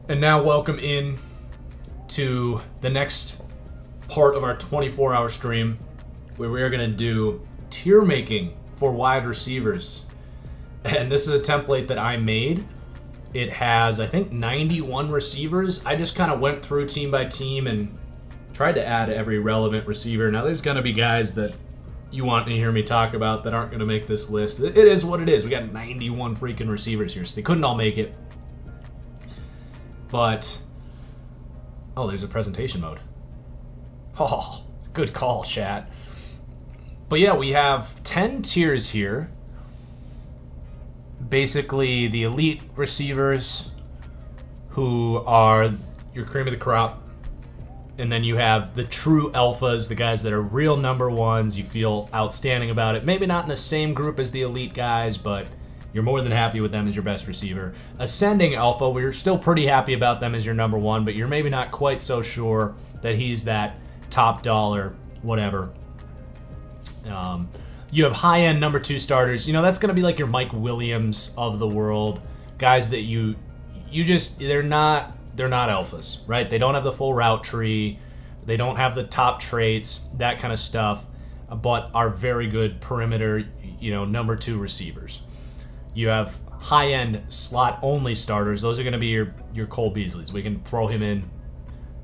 And now welcome in to the next part of our 24-hour stream where we are going to do tier making for wide receivers. And this is a template that I made. It has, I think, 91 receivers. I just kind of went through team by team and tried to add every relevant receiver. Now, there's going to be guys that you want to hear me talk about that aren't going to make this list. It is what it is. We got 91 freaking receivers here, so they couldn't all make it. But, oh, there's a presentation mode. Oh, good call, chat. But yeah, we have 10 tiers here. Basically, the elite receivers who are your cream of the crop. And then you have the true alphas, the guys that are real number ones. You feel outstanding about it. Maybe not in the same group as the elite guys, but you're more than happy with them as your best receiver. Ascending alpha, we're still pretty happy about them as your number one, but you're maybe not quite so sure that he's that top dollar, whatever. You have high-end number two starters. You know, that's going to be like your Mike Williams of the world. Guys that you just, they're not alphas, right? They don't have the full route tree. They don't have the top traits, that kind of stuff, but are very good perimeter, number two receivers. You have high-end slot-only starters. Those are going to be your Cole Beasleys. We can throw him in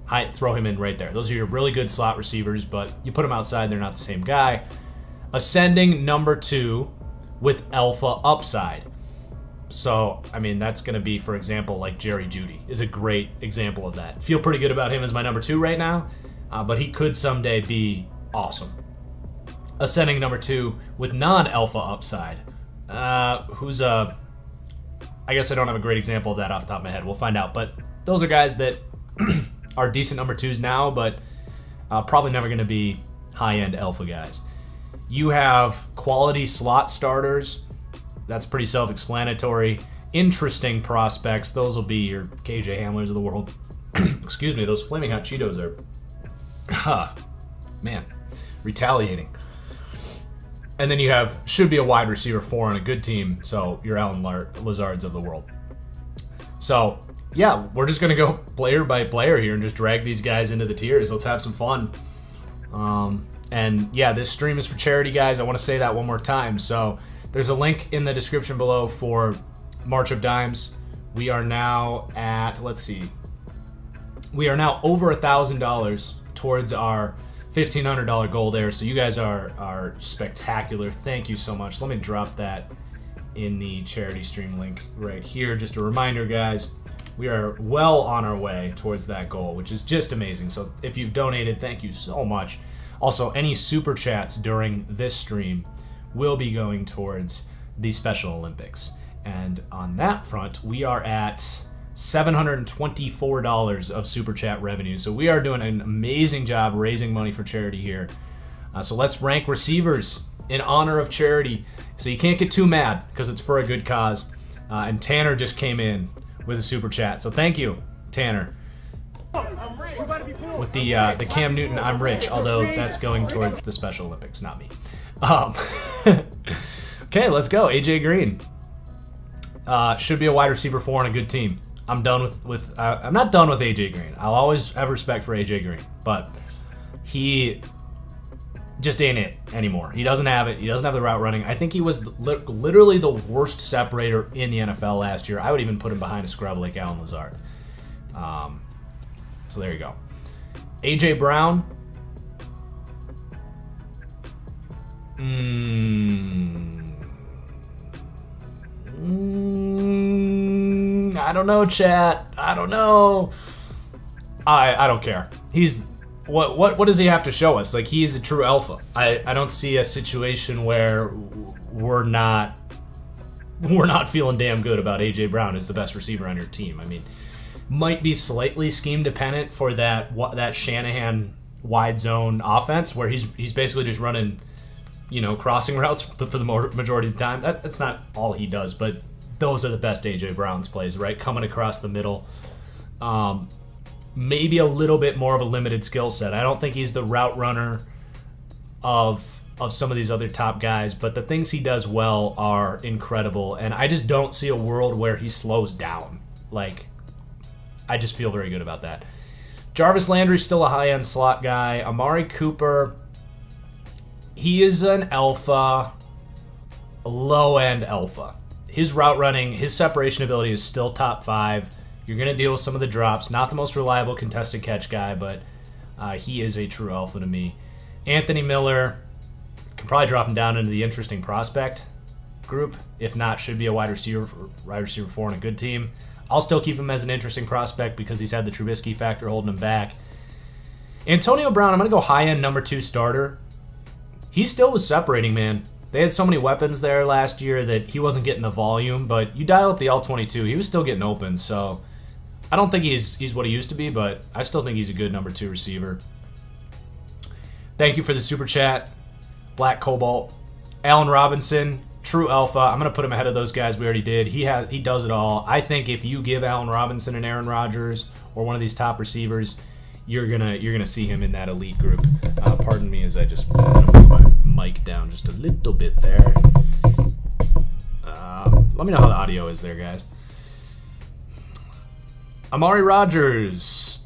right there. Those are your really good slot receivers, but you put them outside, they're not the same guy. Ascending number two with alpha upside. So, I mean, that's going to be, for example, like Jerry Jeudy is a great example of that. Feel pretty good about him as my number two right now, but he could someday be awesome. Ascending number two with non-alpha upside. I guess I don't have a great example of that off the top of my head. We'll find out. But those are guys that are decent number twos now, but probably never going to be high-end alpha guys. You have quality slot starters. That's pretty self-explanatory. Interesting prospects. Those will be your KJ Hamlers of the world. Excuse me, those Flaming Hot Cheetos are, retaliating. And then you should be a wide receiver 4 on a good team, so your Alan Lazards of the world. So, yeah, we're just going to go player by player here and just drag these guys into the tiers. Let's have some fun. And, yeah, this stream is for charity, guys. I want to say that one more time. So, there's a link in the description below for March of Dimes. We are now at, we are now over $1,000 towards our $1,500 goal there, so you guys are spectacular. Thank you so much. Let me drop that in the charity stream link right here. Just a reminder, guys, we are well on our way towards that goal, which is just amazing. So if you've donated, thank you so much. Also, any super chats during this stream will be going towards the Special Olympics. And on that front, we are at $724 of super chat revenue. So we are doing an amazing job raising money for charity here. So let's rank receivers in honor of charity. So you can't get too mad because it's for a good cause. And Tanner just came in with a super chat. So thank you, Tanner. With the Cam Newton, I'm rich, although that's going towards the Special Olympics, not me. Okay, let's go. AJ Green. Should be a wide receiver 4 on a good team. I'm done with I'm not done with AJ Green. I'll always have respect for AJ Green, but he just ain't it anymore. He doesn't have it. He doesn't have the route running. I think he was literally the worst separator in the NFL last year. I would even put him behind a scrub like Alan Lazard. So there you go. AJ Brown. I don't know, chat. I don't know. I don't care. He's what does he have to show us? Like, he's a true alpha. I don't see a situation where we're not feeling damn good about AJ Brown as the best receiver on your team. I mean, might be slightly scheme dependent for that Shanahan wide zone offense where he's basically just running, crossing routes for the majority of the time. That's not all he does, but those are the best AJ Brown's plays, right? Coming across the middle. Maybe a little bit more of a limited skill set. I don't think he's the route runner of some of these other top guys, but the things he does well are incredible, and I just don't see a world where he slows down. Like, I just feel very good about that. Jarvis Landry's still a high-end slot guy. Amari Cooper, he is an alpha, a low-end alpha. His route running, his separation ability is still top 5. You're going to deal with some of the drops. Not the most reliable contested catch guy, but he is a true alpha to me. Anthony Miller, can probably drop him down into the interesting prospect group. If not, should be a wide receiver 4 on a good team. I'll still keep him as an interesting prospect because he's had the Trubisky factor holding him back. Antonio Brown, I'm going to go high-end number 2 starter. He still was separating, man. They had so many weapons there last year that he wasn't getting the volume, but you dial up the L22, he was still getting open, so I don't think he's what he used to be, but I still think he's a good number 2 receiver. Thank you for the super chat, Black Cobalt. Allen Robinson, true alpha. I'm going to put him ahead of those guys we already did. He does it all. I think if you give Allen Robinson and Aaron Rodgers or one of these top receivers, you're gonna see him in that elite group. Pardon me as I just move my mic down just a little bit there. Let me know how the audio is there, guys. Amari Rodgers.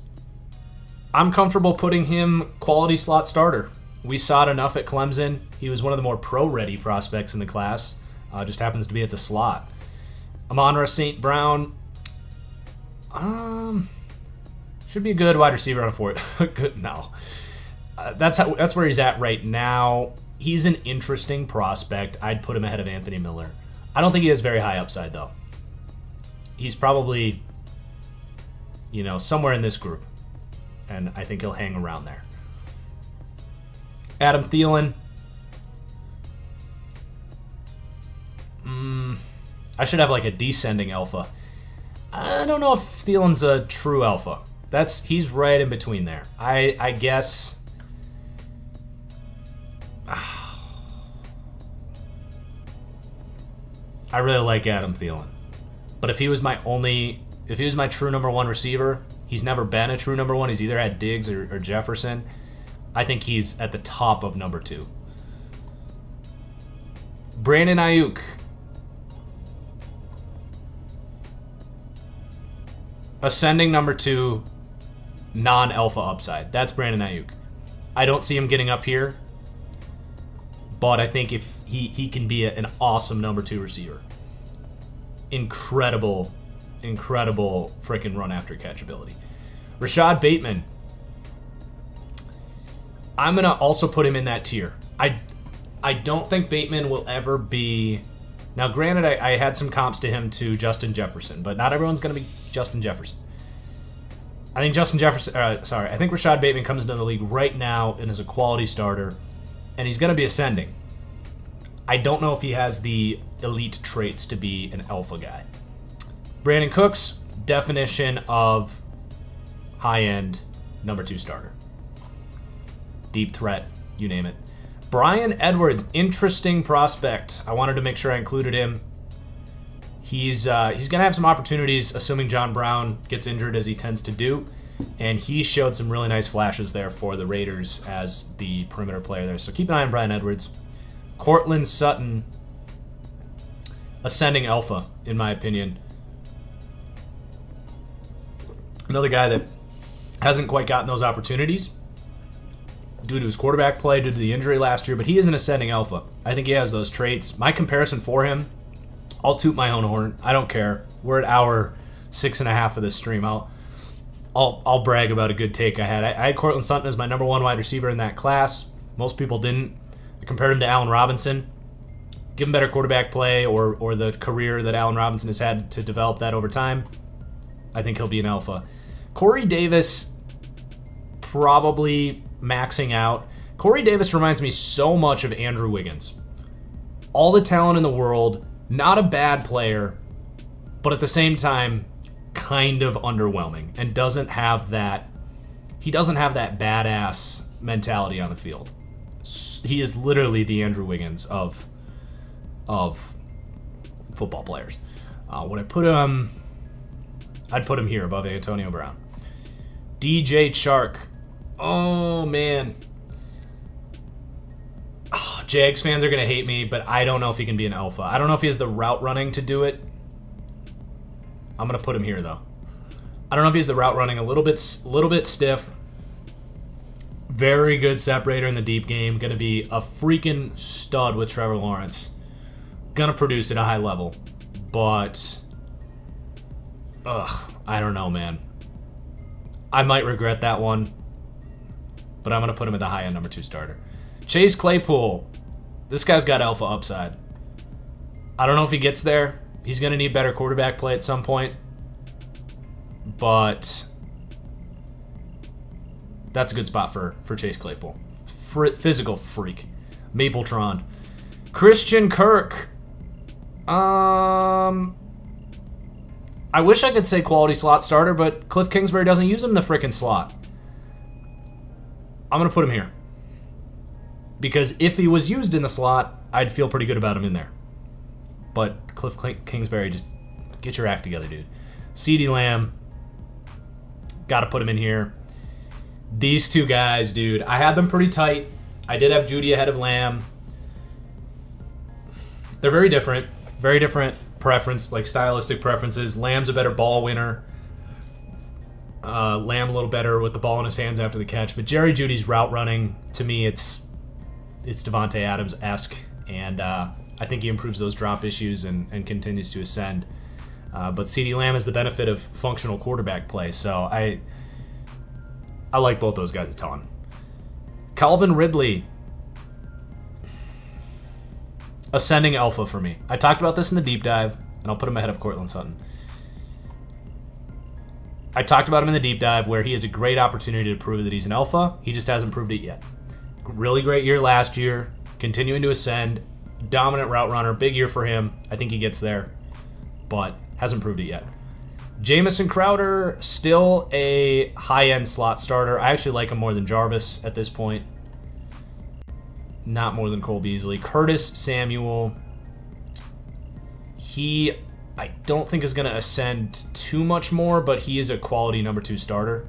I'm comfortable putting him quality slot starter. We saw it enough at Clemson. He was one of the more pro-ready prospects in the class. Just happens to be at the slot. Amon-Ra St. Brown. Should be a good wide receiver on a 4. Good, no. That's where he's at right now. He's an interesting prospect. I'd put him ahead of Anthony Miller. I don't think he has very high upside, though. He's probably, somewhere in this group. And I think he'll hang around there. Adam Thielen. I should have like a descending alpha. I don't know if Thielen's a true alpha. He's right in between there. I guess. I really like Adam Thielen. But if he was my true number 1 receiver, he's never been a true number 1. He's either had Diggs or Jefferson. I think he's at the top of number 2. Brandon Ayuk. Ascending number 2, non-alpha upside. That's Brandon Ayuk. I don't see him getting up here, but I think if he can be an awesome number 2 receiver. Incredible freaking run after catch ability. Rashad Bateman. I'm going to also put him in that tier. I don't think Bateman will ever be... Now, granted, I had some comps to him to Justin Jefferson, but not everyone's going to be Justin Jefferson. I think I think Rashad Bateman comes into the league right now and is a quality starter, and he's going to be ascending. I don't know if he has the elite traits to be an alpha guy. Brandon Cooks, definition of high-end number 2 starter. Deep threat, you name it. Brian Edwards, interesting prospect. I wanted to make sure I included him. He's going to have some opportunities, assuming John Brown gets injured as he tends to do. And he showed some really nice flashes there for the Raiders as the perimeter player there. So keep an eye on Brian Edwards. Cortland Sutton, ascending alpha, in my opinion. Another guy that hasn't quite gotten those opportunities due to his quarterback play, due to the injury last year, but he is an ascending alpha. I think he has those traits. My comparison for him, I'll toot my own horn. I don't care. We're at hour 6.5 of this stream. I'll brag about a good take I had. I had Cortland Sutton as my number 1 wide receiver in that class. Most people didn't. I compared him to Allen Robinson. Give him better quarterback play or the career that Allen Robinson has had to develop that over time. I think he'll be an alpha. Corey Davis, probably maxing out. Corey Davis reminds me so much of Andrew Wiggins. All the talent in the world, not a bad player, but at the same time, kind of underwhelming and doesn't have that badass mentality on the field. He is literally the Andrew Wiggins of football players. Would I put him? I'd put him here above Antonio Brown. DJ Chark. Oh, man. Jags fans are going to hate me, but I don't know if he can be an alpha. I don't know if he has the route running to do it. I'm going to put him here, though. I don't know if he's the route running a little bit stiff. Very good separator in the deep game. Going to be a freaking stud with Trevor Lawrence. Going to produce at a high level. But, I don't know, man. I might regret that one. But I'm going to put him at the high end number 2 starter. Chase Claypool. This guy's got alpha upside. I don't know if he gets there. He's going to need better quarterback play at some point. But that's a good spot for Chase Claypool. Physical freak. Mapletron. Christian Kirk. I wish I could say quality slot starter, but Cliff Kingsbury doesn't use him in the frickin' slot. I'm going to put him here. Because if he was used in the slot, I'd feel pretty good about him in there. But Cliff Kingsbury, just get your act together, dude. CeeDee Lamb. Got to put him in here. These two guys, dude, I had them pretty tight. I did have Judy ahead of Lamb. They're very different preference, like stylistic preferences. Lamb's a better ball winner. Lamb a little better with the ball in his hands after the catch. But Jerry Judy's route running, to me, it's Davante Adams-esque, and I think he improves those drop issues and continues to ascend. But CeeDee Lamb has the benefit of functional quarterback play, so I like both those guys a ton. Calvin Ridley. Ascending alpha for me. I talked about this in the deep dive, and I'll put him ahead of Cortland Sutton. I talked about him in the deep dive where he has a great opportunity to prove that he's an alpha. He just hasn't proved it yet. Really great year last year. Continuing to ascend. Dominant route runner. Big year for him. I think he gets there, but hasn't proved it yet. Jamison Crowder, still a high-end slot starter. I actually like him more than Jarvis at this point. Not more than Cole Beasley. Curtis Samuel. I don't think is going to ascend too much more, but he is a quality number 2 starter.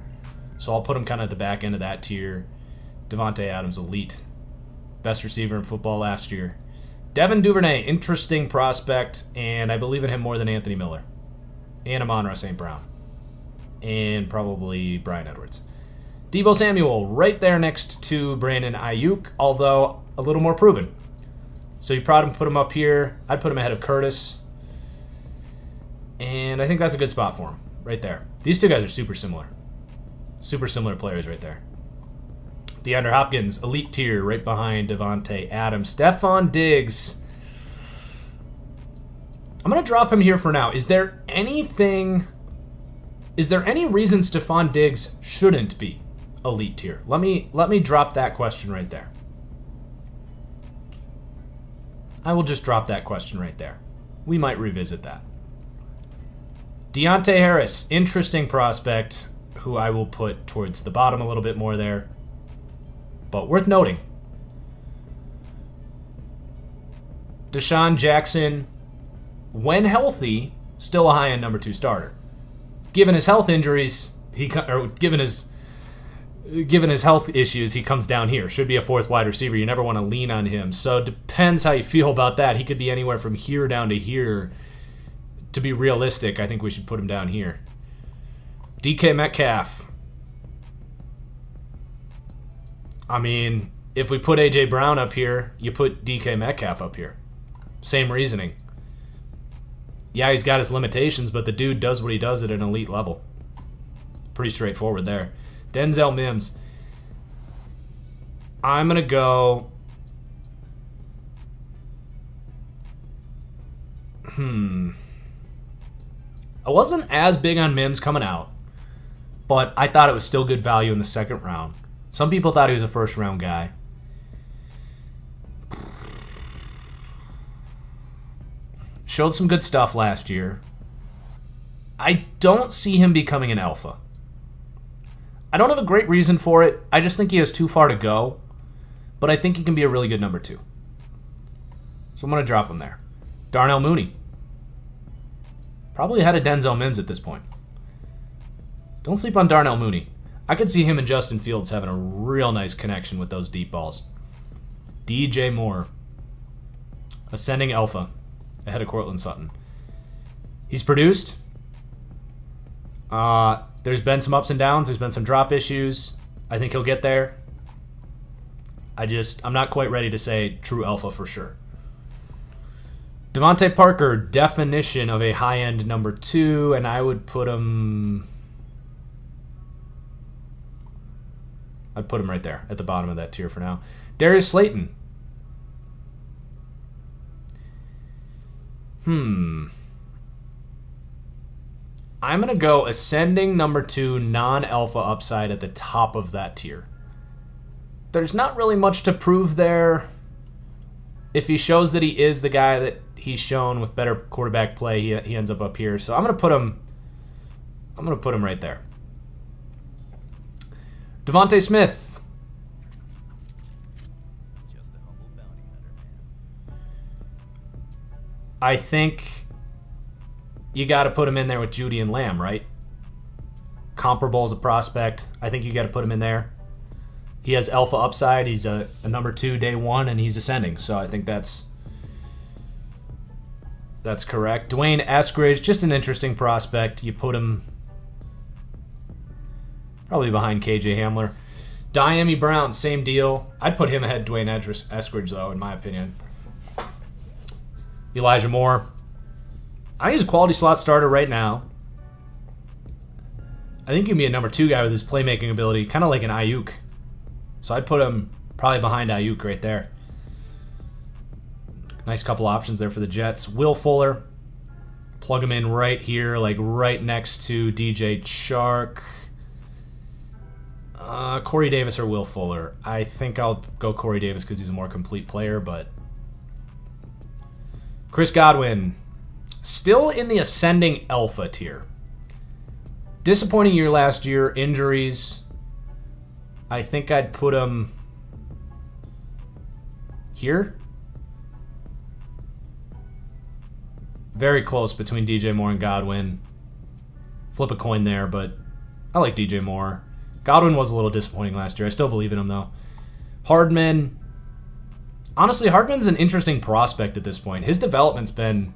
So I'll put him kind of at the back end of that tier. Davante Adams, elite. Best receiver in football last year. Devin Duvernay, interesting prospect, and I believe in him more than Anthony Miller. And Amon-Ra St. Brown. And probably Bryan Edwards. Deebo Samuel, right there next to Brandon Ayuk, although a little more proven. So you probably put him up here. I'd put him ahead of Curtis. And I think that's a good spot for him, right there. These two guys are super similar. Super similar players right there. DeAndre Hopkins, elite tier, right behind Davante Adams. Stephon Diggs. I'm going to drop him here for now. Is there any reason Stephon Diggs shouldn't be elite tier? Let me drop that question right there. I will just drop that question right there. We might revisit that. Deontay Harris, interesting prospect, who I will put towards the bottom a little bit more there. But worth noting. Deshaun Jackson, when healthy, still a high-end number 2 starter. Given his health injuries, given his health issues, he comes down here. Should be a 4th wide receiver. You never want to lean on him. So it depends how you feel about that. He could be anywhere from here down to here. To be realistic, I think we should put him down here. DK Metcalf. I mean, if we put A.J. Brown up here, you put DK Metcalf up here. Same reasoning. Yeah, he's got his limitations, but the dude does what he does at an elite level. Pretty straightforward there. Denzel Mims. I'm going to go... I wasn't as big on Mims coming out, but I thought it was still good value in the 2nd round. Some people thought he was a 1st-round guy. Showed some good stuff last year. I don't see him becoming an alpha. I don't have a great reason for it. I just think he has too far to go, but I think he can be a really good number 2. So I'm going to drop him there. Darnell Mooney. Probably ahead of Denzel Mims at this point. Don't sleep on Darnell Mooney. I could see him and Justin Fields having a real nice connection with those deep balls. DJ Moore. Ascending alpha. Ahead of Cortland Sutton. He's produced. There's been some ups and downs. There's been some drop issues. I think he'll get there. I'm not quite ready to say true alpha for sure. Devontae Parker, definition of a high-end number 2, and I would put him... I'd put him right there at the bottom of that tier for now. Darius Slayton. I'm going to go ascending number 2, non-alpha upside at the top of that tier. There's not really much to prove there. If he shows that he is the guy that he's shown with better quarterback play, he ends up here. So I'm going to put him right there. Devontae Smith. Just a humble bounty hunter, man. I think you got to put him in there with Judy and Lamb, right? Comparable as a prospect. I think you got to put him in there. He has alpha upside. He's a number 2 day 1, and he's ascending. So I think that's correct. Dwayne Eskridge, just an interesting prospect. You put him probably behind KJ Hamler. Diami Brown, same deal. I'd put him ahead of Dwayne Eskridge, though, in my opinion. Elijah Moore. I think he's a quality slot starter right now. I think he can be a number 2 guy with his playmaking ability, kind of like an Ayuk. So I'd put him probably behind Ayuk right there. Nice couple options there for the Jets. Will Fuller. Plug him in right here, like right next to DJ Chark. Corey Davis or Will Fuller. I think I'll go Corey Davis because he's a more complete player, but... Chris Godwin. Still in the ascending alpha tier. Disappointing year last year. Injuries. I think I'd put him here. Very close between DJ Moore and Godwin. Flip a coin there, but I like DJ Moore. Godwin was a little disappointing last year. I still believe in him, though. Hardman. Honestly, Hardman's an interesting prospect at this point. His development's been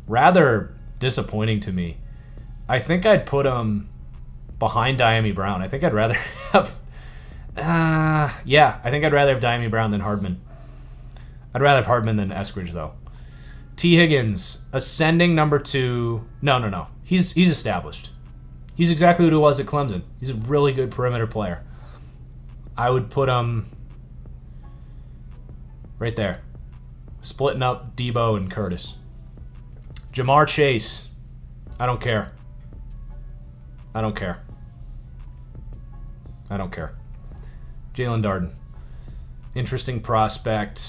rather disappointing to me. I think I'd put him behind Diami Brown. I think I'd rather have... I think I'd rather have Diami Brown than Hardman. I'd rather have Hardman than Eskridge, though. T. Higgins, ascending number 2. No. He's established. He's exactly what he was at Clemson. He's a really good perimeter player. I would put him right there. Splitting up Debo and Curtis. Jamar Chase. I don't care. Jalen Darden. Interesting prospect.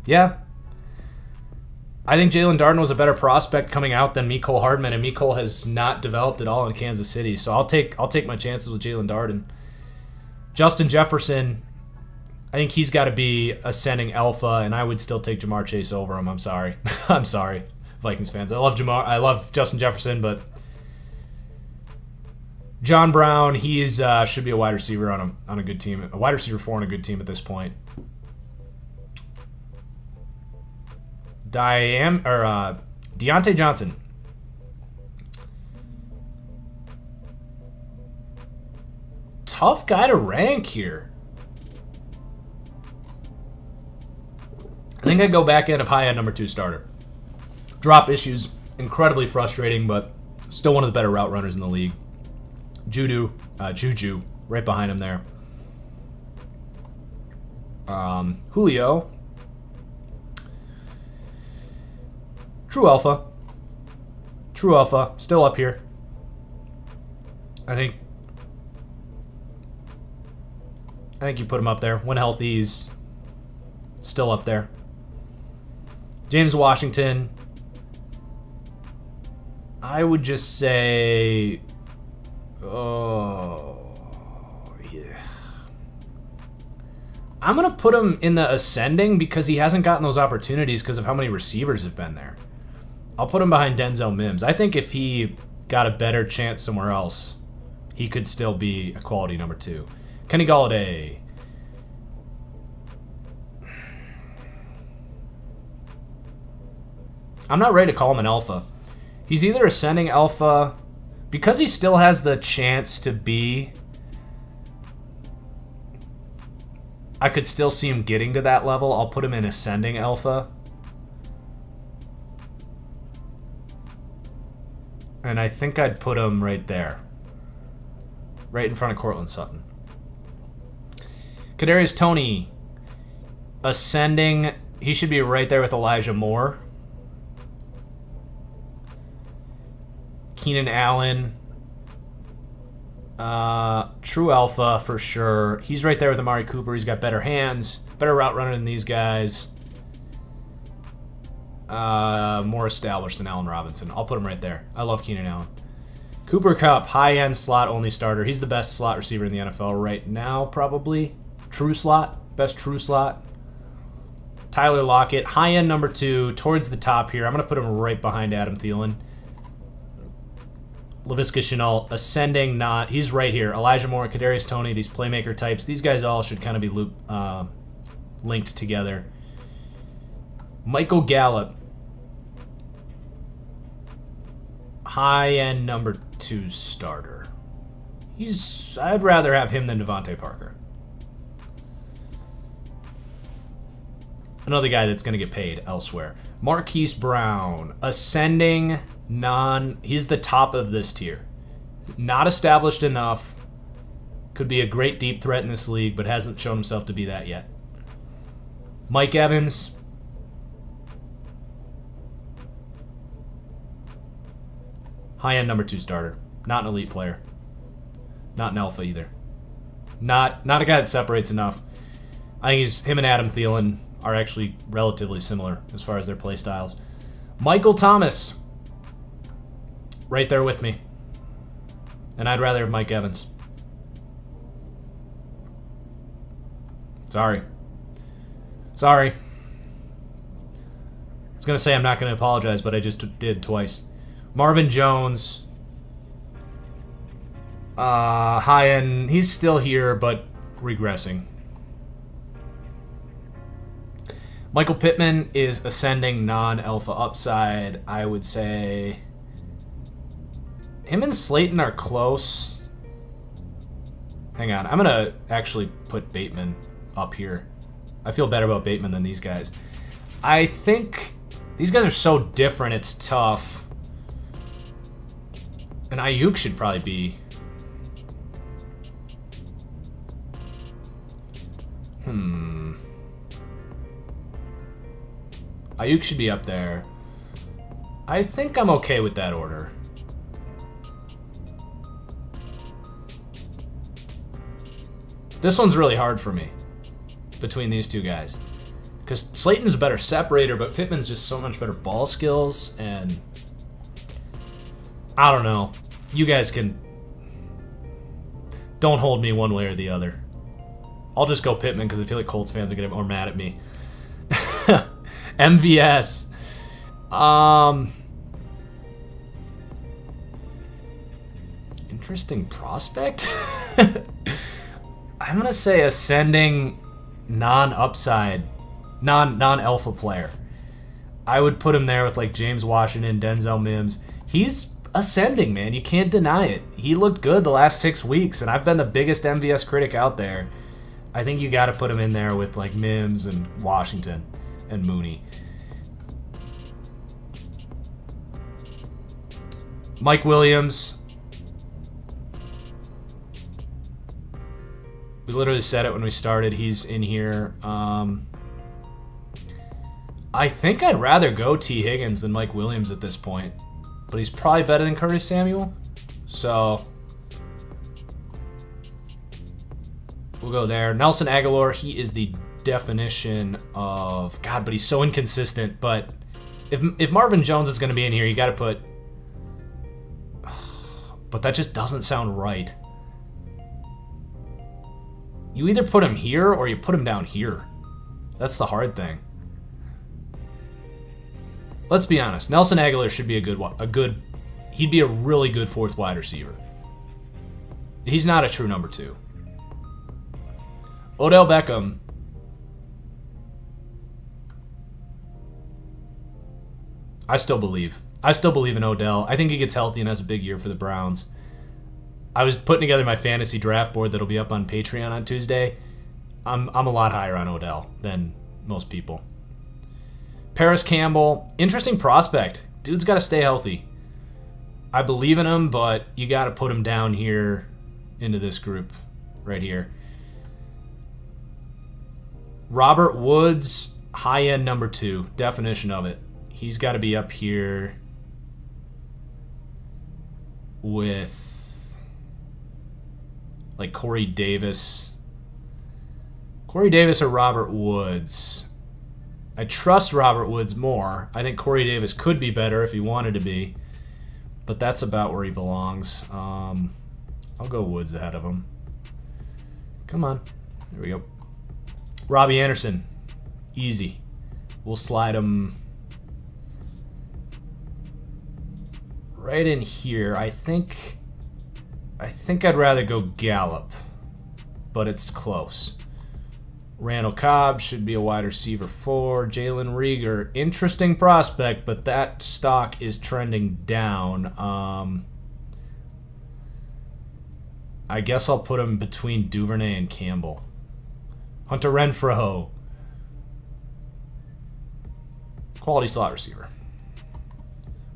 Yeah. I think Jalen Darden was a better prospect coming out than Mecole Hardman, and Mecole has not developed at all in Kansas City. So I'll take my chances with Jalen Darden. Justin Jefferson, I think he's got to be ascending alpha, and I would still take Jamar Chase over him. I'm sorry. I'm sorry, Vikings fans. I love Justin Jefferson, but John Brown, he's should be a wide receiver on a good team, a wide receiver 4 on a good team at this point. Deontay Johnson. Tough guy to rank here. I think I'd go back end of high end number 2 starter. Drop issues, incredibly frustrating, but still one of the better route runners in the league. Juju, right behind him there. Julio. True alpha, still up here. I think you put him up there. When healthy, he's still up there. James Washington, I would just say, I'm going to put him in the ascending because he hasn't gotten those opportunities because of how many receivers have been there. I'll put him behind Denzel Mims. I think if he got a better chance somewhere else, he could still be a quality number 2. Kenny Golladay. I'm not ready to call him an alpha. He's either ascending alpha because he still has the chance to be. I could still see him getting to that level. I'll put him in ascending alpha. And I think I'd put him right there. Right in front of Cortland Sutton. Kadarius Toney. Ascending. He should be right there with Elijah Moore. Keenan Allen. True alpha for sure. He's right there with Amari Cooper. He's got better hands. Better route runner than these guys. More established than Allen Robinson. I'll put him right there. I love Keenan Allen. Cooper Kupp, high-end slot-only starter. He's the best slot receiver in the NFL right now, probably. True slot. Best true slot. Tyler Lockett, high-end number 2, towards the top here. I'm going to put him right behind Adam Thielen. Laviska Shenault, ascending, not. He's right here. Elijah Moore, Kadarius Toney, these playmaker types. These guys all should kind of be linked together. Michael Gallup, high-end number 2 starter. I'd rather have him than Devontae Parker. Another guy that's going to get paid elsewhere. Marquise Brown, ascending, he's the top of this tier. Not established enough. Could be a great deep threat in this league, but hasn't shown himself to be that yet. Mike Evans. High-end number 2 starter. Not an elite player. Not an alpha either. Not a guy that separates enough. I think him and Adam Thielen are actually relatively similar as far as their play styles. Michael Thomas. Right there with me. And I'd rather have Mike Evans. Sorry. I was going to say I'm not going to apologize, but I just did twice. Marvin Jones. High end. He's still here, but regressing. Michael Pittman is ascending, non-alpha upside. I would say him and Slayton are close. Hang on. I'm going to actually put Bateman up here. I feel better about Bateman than these guys. I think these guys are so different, it's tough. And Ayuk should probably be... Ayuk should be up there. I think I'm okay with that order. This one's really hard for me between these two guys. Because Slayton's a better separator, but Pittman's just so much better ball skills, and I don't know. You guys can... Don't hold me one way or the other. I'll just go Pittman because I feel like Colts fans are going to get more mad at me. MVS. Interesting prospect. I'm going to say ascending non-upside, non-alpha player. I would put him there with like James Washington, Denzel Mims. He's ascending, man. You can't deny it. He looked good the last 6 weeks, and I've been the biggest MVS critic out there. I think you got to put him in there with like Mims and Washington and Mooney. Mike Williams. We literally said it when we started. He's in here. I think I'd rather go T. Higgins than Mike Williams at this point. But he's probably better than Curtis Samuel. So we'll go there. Nelson Aguilar, he is the definition of... God, but he's so inconsistent. But if Marvin Jones is going to be in here, you got to put... But that just doesn't sound right. You either put him here or you put him down here. That's the hard thing. Let's be honest. Nelson Aguilar should be he'd be a really good fourth wide receiver. He's not a true number 2. Odell Beckham. I still believe. I still believe in Odell. I think he gets healthy and has a big year for the Browns. I was putting together my fantasy draft board that'll be up on Patreon on Tuesday. I'm a lot higher on Odell than most people. Paris Campbell, interesting prospect. Dude's got to stay healthy. I believe in him, but you got to put him down here into this group right here. Robert Woods, high-end number 2. Definition of it. He's got to be up here with like Corey Davis. Corey Davis or Robert Woods. I trust Robert Woods more. I think Corey Davis could be better if he wanted to be. But that's about where he belongs. I'll go Woods ahead of him. Come on. There we go. Robbie Anderson. Easy. We'll slide him right in here. I think I'd rather go Gallup, but it's close. Randall Cobb should be a wide receiver 4. Jalen Reagor, interesting prospect, but that stock is trending down. I guess I'll put him between Duvernay and Campbell. Hunter Renfrow, quality slot receiver.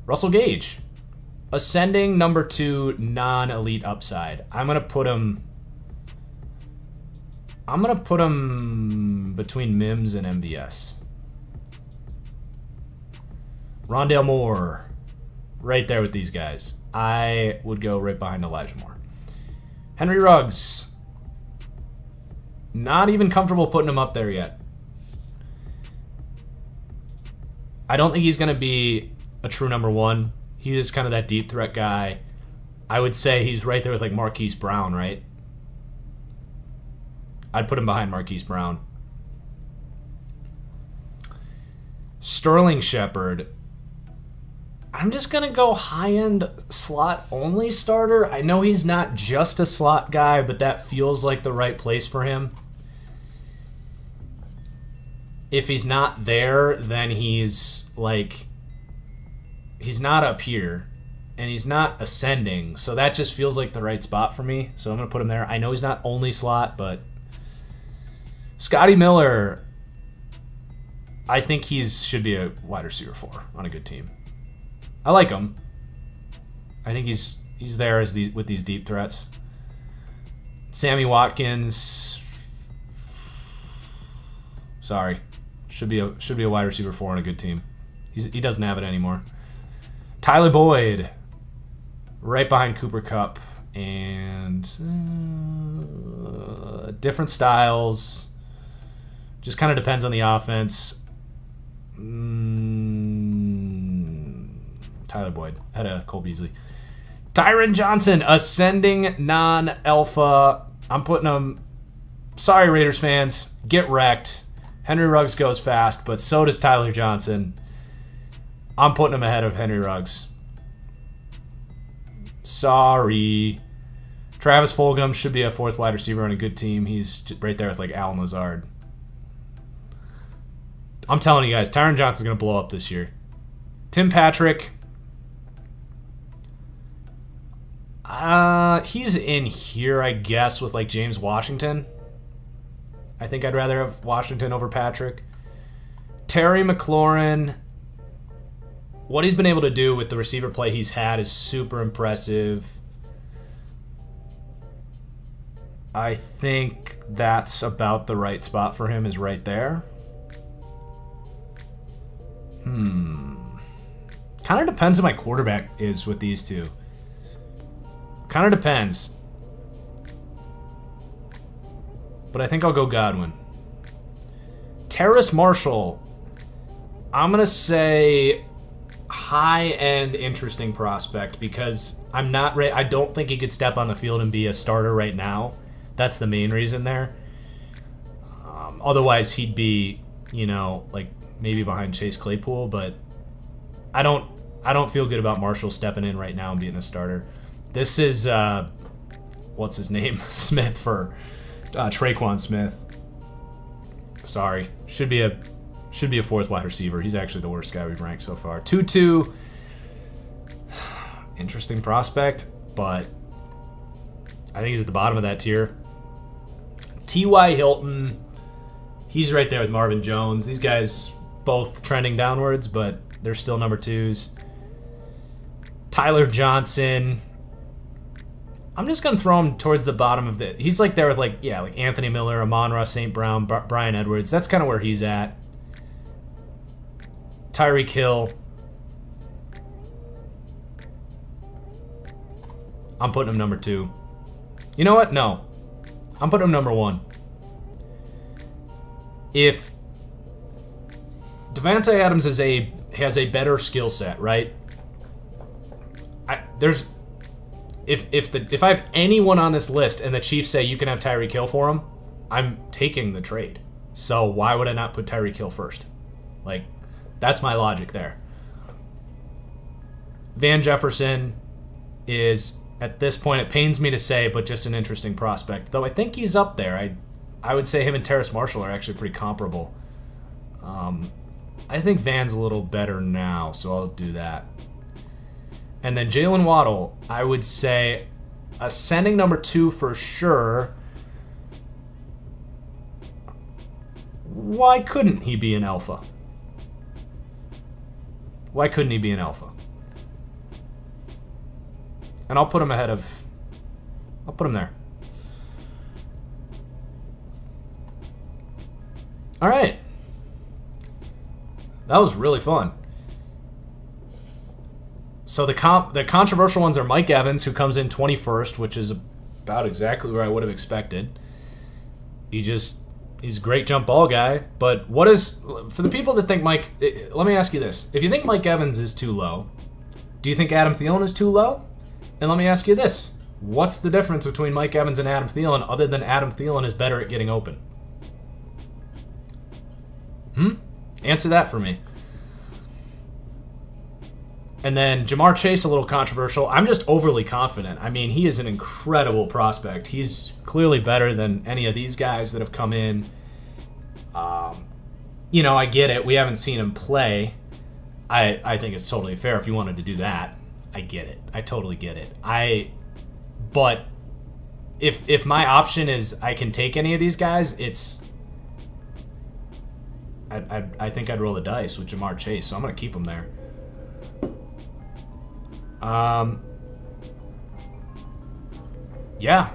Russell Gage, ascending number 2, non-elite upside. I'm gonna put him between Mims and MVS. Rondale Moore, right there with these guys. I would go right behind Elijah Moore. Henry Ruggs, not even comfortable putting him up there yet. I don't think he's going to be a true number 1. He is kind of that deep threat guy. I would say he's right there with like Marquise Brown, right? I'd put him behind Marquise Brown. Sterling Shepard. I'm just going to go high-end slot-only starter. I know he's not just a slot guy, but that feels like the right place for him. If he's not there, then he's not up here, and he's not ascending, so that just feels like the right spot for me. So I'm going to put him there. I know he's not only slot, but Scotty Miller, I think he should be a wide receiver 4 on a good team. I like him. I think he's there with these deep threats. Sammy Watkins, sorry, should be a wide receiver 4 on a good team. He doesn't have it anymore. Tyler Boyd, right behind Cooper Kupp, and different styles. Just kind of depends on the offense. Tyler Boyd, ahead of Cole Beasley. Tyron Johnson, ascending non-alpha. I'm putting him. Sorry, Raiders fans, get wrecked. Henry Ruggs goes fast, but so does Tyler Johnson. I'm putting him ahead of Henry Ruggs. Sorry. Travis Fulgham should be a 4th wide receiver on a good team. He's right there with like Alan Lazard. I'm telling you guys, Tyron Johnson's going to blow up this year. Tim Patrick. He's in here, I guess, with like James Washington. I think I'd rather have Washington over Patrick. Terry McLaurin. What he's been able to do with the receiver play he's had is super impressive. I think that's about the right spot for him, is right there. Kind of depends who my quarterback is with these two. Kind of depends. But I think I'll go Godwin. Terrace Marshall. I'm going to say high-end interesting prospect because I don't think he could step on the field and be a starter right now. That's the main reason there. Otherwise, he'd be, like maybe behind Chase Claypool, but I don't feel good about Marshall stepping in right now and being a starter. This is what's his name? Smith for Traquan Smith. Sorry, should be Should be a 4th wide receiver. He's actually the worst guy we've ranked so far. 2-2. Interesting prospect, but I think he's at the bottom of that tier. T.Y. Hilton, he's right there with Marvin Jones. These guys both trending downwards, but they're still number 2s. Tyler Johnson, I'm just going to throw him towards the bottom of the... He's like there with, like Anthony Miller, Amon-Ra St. Brown, Brian Edwards. That's kind of where he's at. Tyreek Hill. I'm putting him number 2. You know what? No. I'm putting him number 1. If Davante Adams has a better skill set, right? If I have anyone on this list and the Chiefs say you can have Tyreek Hill for him, I'm taking the trade. So why would I not put Tyreek Hill first? Like, that's my logic there. Van Jefferson is, at this point, it pains me to say, but just an interesting prospect. Though I think he's up there. I would say him and Terrace Marshall are actually pretty comparable. I think Van's a little better now, so I'll do that. And then Jalen Waddle, I would say ascending number 2 for sure. Why couldn't he be an alpha? Why couldn't he be an alpha? And I'll put him ahead of... I'll put him there. All right. That was really fun. So the controversial ones are Mike Evans, who comes in 21st, which is about exactly where I would have expected. He's a great jump ball guy, but what is, for the people that think let me ask you this. If you think Mike Evans is too low, do you think Adam Thielen is too low? And let me ask you this. What's the difference between Mike Evans and Adam Thielen other than Adam Thielen is better at getting open? Answer that for me. And then Jamar Chase, a little controversial. I'm just overly confident. I mean, he is an incredible prospect. He's clearly better than any of these guys that have come in. I get it. We haven't seen him play. I think it's totally fair if you wanted to do that. I get it. I totally get it. But if my option is I can take any of these guys, I think I'd roll the dice with Jamar Chase, so I'm going to keep him there. Yeah,